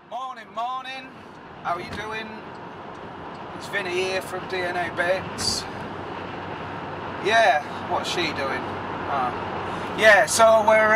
Morning, morning. How are you doing? It's Vinny here from DNA Baits. Yeah, what's she doing? Yeah, so we're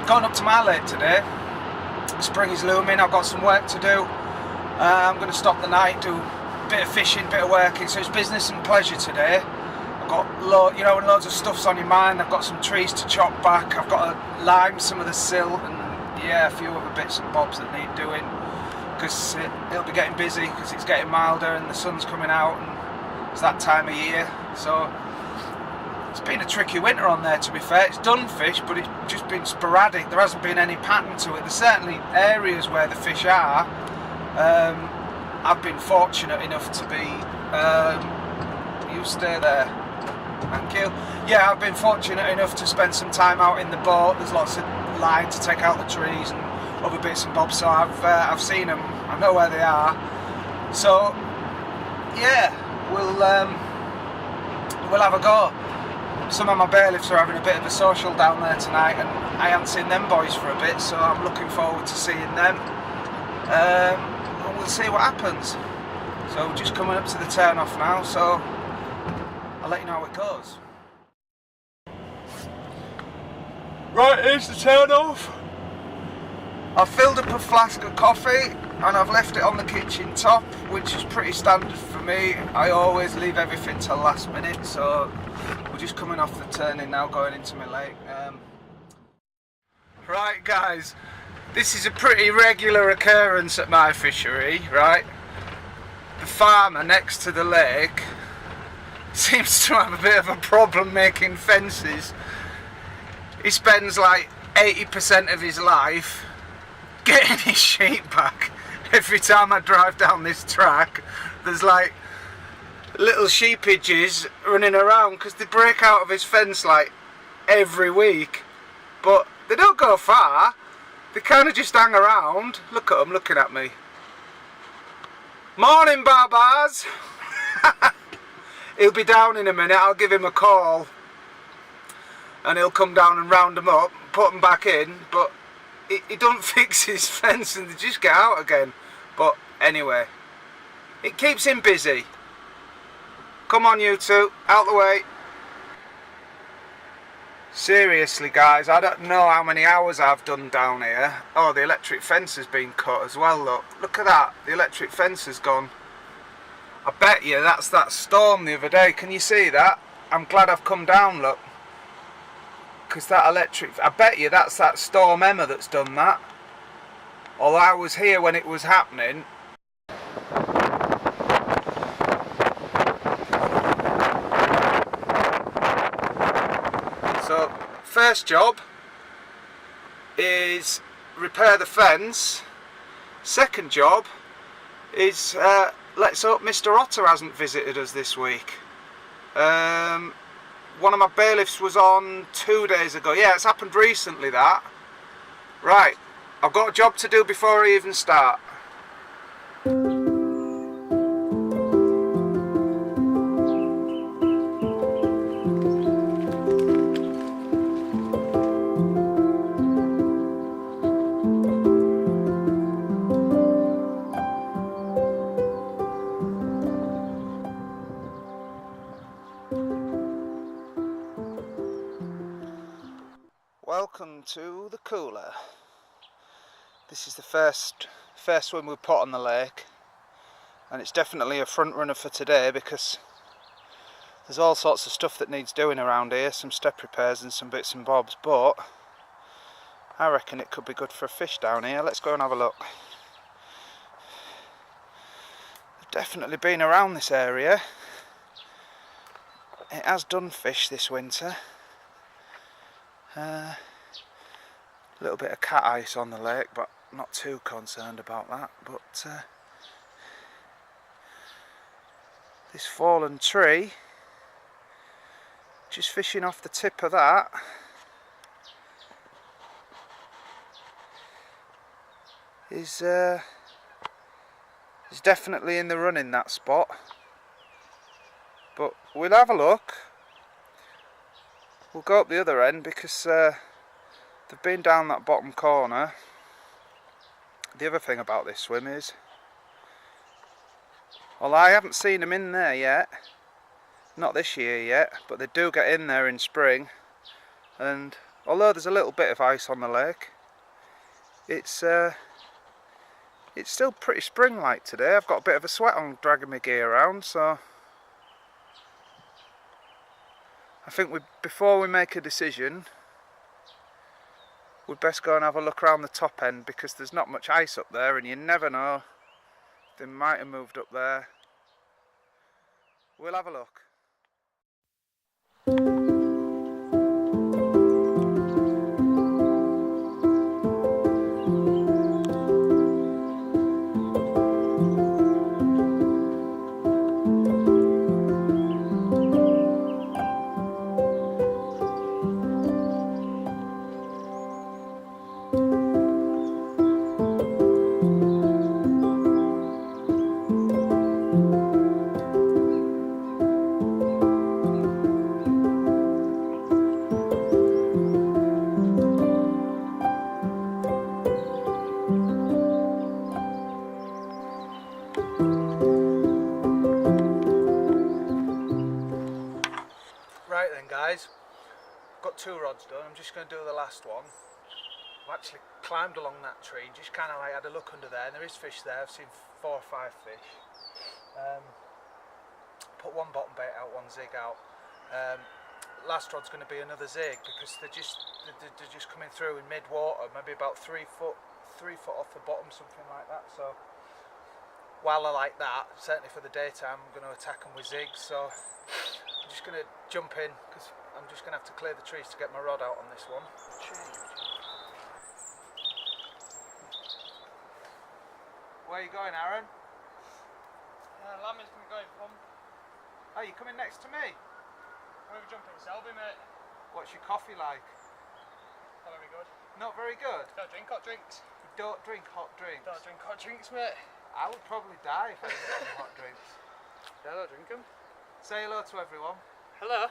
going up to my lake today. Spring is looming. I've got some work to do. I'm going to stop the night, do a bit of fishing, bit of working. So it's business and pleasure today. I've got when loads of stuff's on your mind. I've got some trees to chop back. I've got to lime some of the silt and a few other bits and bobs that need doing, because it'll be getting busy because it's getting milder and the sun's coming out and it's that time of year. So it's been a tricky winter on there, to be fair. It's done fish, but it's just been sporadic. There hasn't been any pattern to it. There's certainly areas where the fish are. I've been fortunate enough to be you stay there, thank you. Yeah, I've been fortunate enough to spend some time out in the boat. There's lots of line to take out the trees and other bits and bobs, so I've seen them. I know where they are. So yeah, we'll have a go. Some of my bailiffs are having a bit of a social down there tonight, and I haven't seen them boys for a bit, so I'm looking forward to seeing them. And we'll see what happens. So we're just coming up to the turn off now, so I'll let you know how it goes. Right, here's the turn off. I've filled up a flask of coffee and I've left it on the kitchen top, which is pretty standard for me. I always leave everything till last minute, so we're just coming off the turning now, going into my lake. Right guys, this is a pretty regular occurrence at my fishery, right? The farmer next to the lake seems to have a bit of a problem making fences. He spends like 80% of his life getting his sheep back. Every time I drive down this track, there's like little sheepages running around because they break out of his fence like every week. But they don't go far. They kind of just hang around. Look at them looking at me. Morning, Barbars. He'll be down in a minute. I'll give him a call and he'll come down and round them up, put them back in, but he don't fix his fence and they just get out again. But anyway, it keeps him busy. Come on you two, out the way. Seriously guys, I don't know how many hours I've done down here. Oh, the electric fence has been cut as well, look at that, the electric fence has gone. I bet you that's that storm the other day. Can you see that? I'm glad I've come down, look. Because that electric, I bet you that's that Storm Emma that's done that. Although I was here when it was happening. So first job is repair the fence. Second job is let's hope Mr. Otter hasn't visited us this week. One of my bailiffs was on 2 days ago. Yeah, it's happened recently, that. Right, I've got a job to do before I even start. Welcome to the cooler. This is the first swim we put on the lake, and it's definitely a front runner for today because there's all sorts of stuff that needs doing around here, some step repairs and some bits and bobs, but I reckon it could be good for a fish down here. Let's go and have a look. I've definitely been around this area. It has done fish this winter. A little bit of cat ice on the lake, but not too concerned about that. But this fallen tree, just fishing off the tip of that, is definitely in the running, that spot. But we'll have a look. We'll go up the other end because they've been down that bottom corner. the other thing about this swim is, although I haven't seen them in there yet, not this year yet, but they do get in there in spring, and although there's a little bit of ice on the lake, it's still pretty spring-like today. I've got a bit of a sweat on dragging my gear around, so I think before we make a decision, we'd best go and have a look around the top end, because there's not much ice up there and you never know, they might have moved up there. We'll have a look. Right then guys, got 2 rods done. I'm just going to do the last one. I've actually climbed along that tree, just kind of like had a look under there, and there is fish there. I've seen 4 or 5 fish. Put 1 bottom bait out, 1 zig out. Last rod's going to be another zig, because they're just coming through in mid water, maybe about 3 foot off the bottom, something like that. So while I like that, certainly for the daytime, I'm going to attack them with zigs. So I'm just going to jump in, because I'm just going to have to clear the trees to get my rod out on this one. Where are you going, Aaron? Lammy's going to go from. Oh, you coming next to me? I'm going to jump in Selby, mate. What's your coffee like? Not very good. Not very good? Don't drink hot drinks. You don't drink hot drinks? Don't drink hot drinks, mate. I would probably die if I didn't drink hot drinks. Yeah, don't drink them. Say hello to everyone. Hello.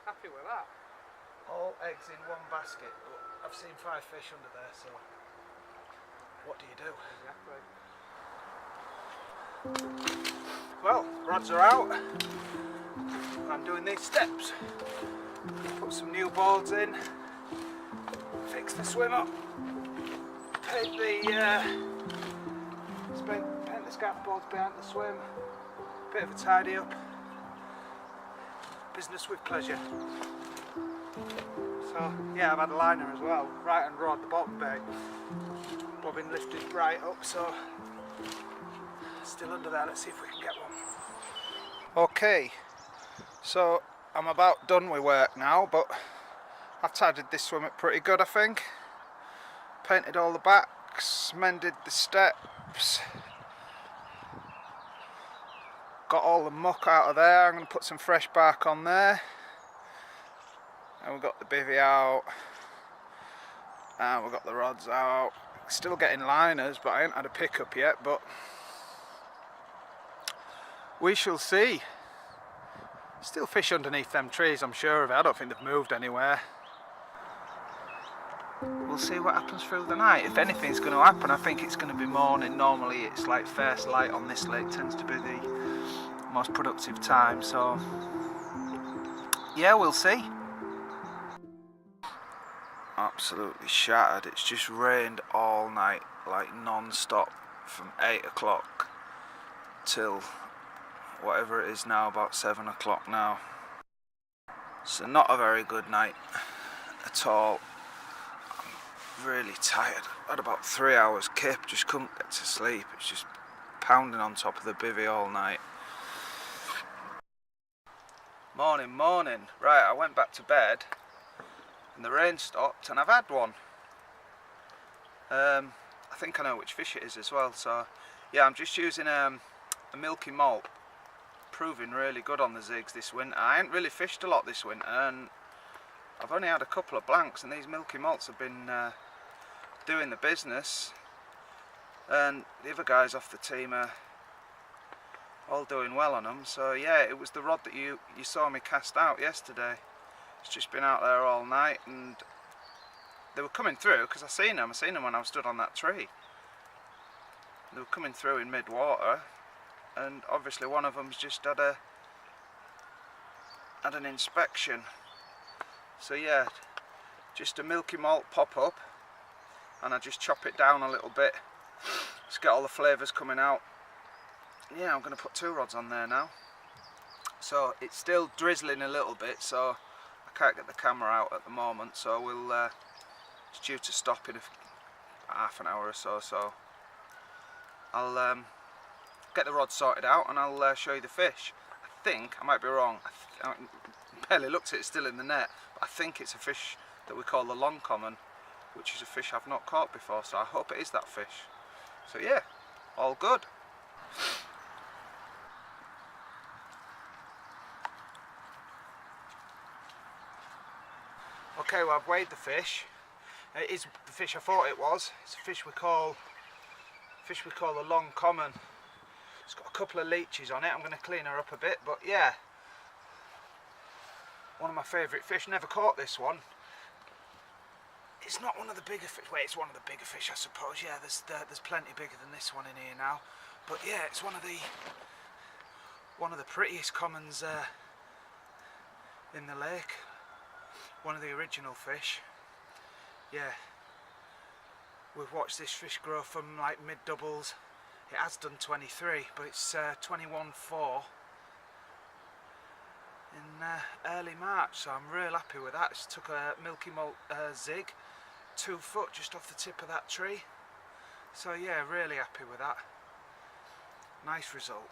Happy with that? All eggs in one basket, but I've seen 5 fish under there, so what do you do? Exactly. Well, rods are out. I'm doing these steps. Put some new boards in, fix the swim up, paint the scaff boards behind the swim, bit of a tidy up. Business with pleasure. So yeah, I've had a liner as well, right hand rod, the bottom bait, bobbin lifted right up, so still under there. Let's see if we can get one. Okay, so I'm about done with work now, but I've tidied this swim up pretty good, I think. Painted all the backs, mended the steps, got all the muck out of there. I'm going to put some fresh bark on there, and we've got the bivvy out, and we've got the rods out. Still getting liners, but I ain't had a pickup yet, but we shall see. Still fish underneath them trees, I'm sure of it. I don't think they've moved anywhere. We'll see what happens through the night. If anything's going to happen, I think it's going to be morning. Normally it's like first light on this lake tends to be the most productive time, so yeah, we'll see. Absolutely shattered. It's just rained all night, like non-stop, from 8 o'clock till whatever it is now, about 7 o'clock now. So not a very good night at all. I'm really tired. I had about 3 hours kip, just couldn't get to sleep. It's just pounding on top of the bivvy all night. Morning. Right, I went back to bed and the rain stopped and I've had one. I think I know which fish it is as well, so yeah, I'm just using a milky malt. Proving really good on the zigs this winter. I ain't really fished a lot this winter and I've only had a couple of blanks, and these milky malts have been doing the business, and the other guys off the team are all doing well on them. So yeah, it was the rod that you saw me cast out yesterday. It's just been out there all night, and they were coming through because I seen them when I was stood on that tree. They were coming through in mid-water, and obviously one of them's just had an inspection. So yeah, just a milky malt pop up, and I just chop it down a little bit, just get all the flavours coming out. Yeah, I'm going to put 2 rods on there now. So it's still drizzling a little bit, so I can't get the camera out at the moment, so it's due to stop in half an hour or so, so I'll get the rod sorted out and I'll show you the fish. I think, I might be wrong, I barely looked at it, still in the net, but I think it's a fish that we call the long common, which is a fish I've not caught before, so I hope it is that fish. So yeah, all good. Okay, well, I've weighed the fish. It is the fish I thought it was. It's a fish we call the long common. It's got a couple of leeches on it. I'm going to clean her up a bit, but yeah, one of my favourite fish. Never caught this one. It's not one of the bigger fish. Wait, it's one of the bigger fish, I suppose. Yeah, there's plenty bigger than this one in here now. But yeah, it's one of the prettiest commons in the lake. One of the original fish. Yeah, we've watched this fish grow from like mid doubles. It has done 23, but it's 21.4 in early March, so I'm real happy with that. Just took a milky malt zig, 2 foot just off the tip of that tree. So yeah, really happy with that. Nice result.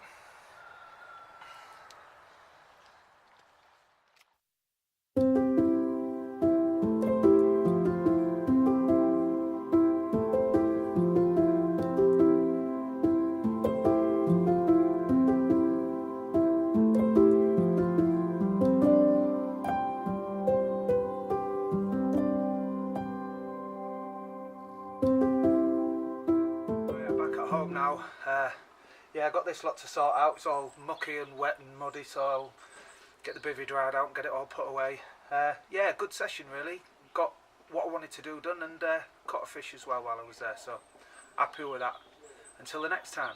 Home now. Yeah, I got this lot to sort out. It's all mucky and wet and muddy, so I'll get the bivvy dried out and get it all put away. Yeah, good session really. Got what I wanted to do done, and caught a fish as well while I was there, so happy with that. Until the next time.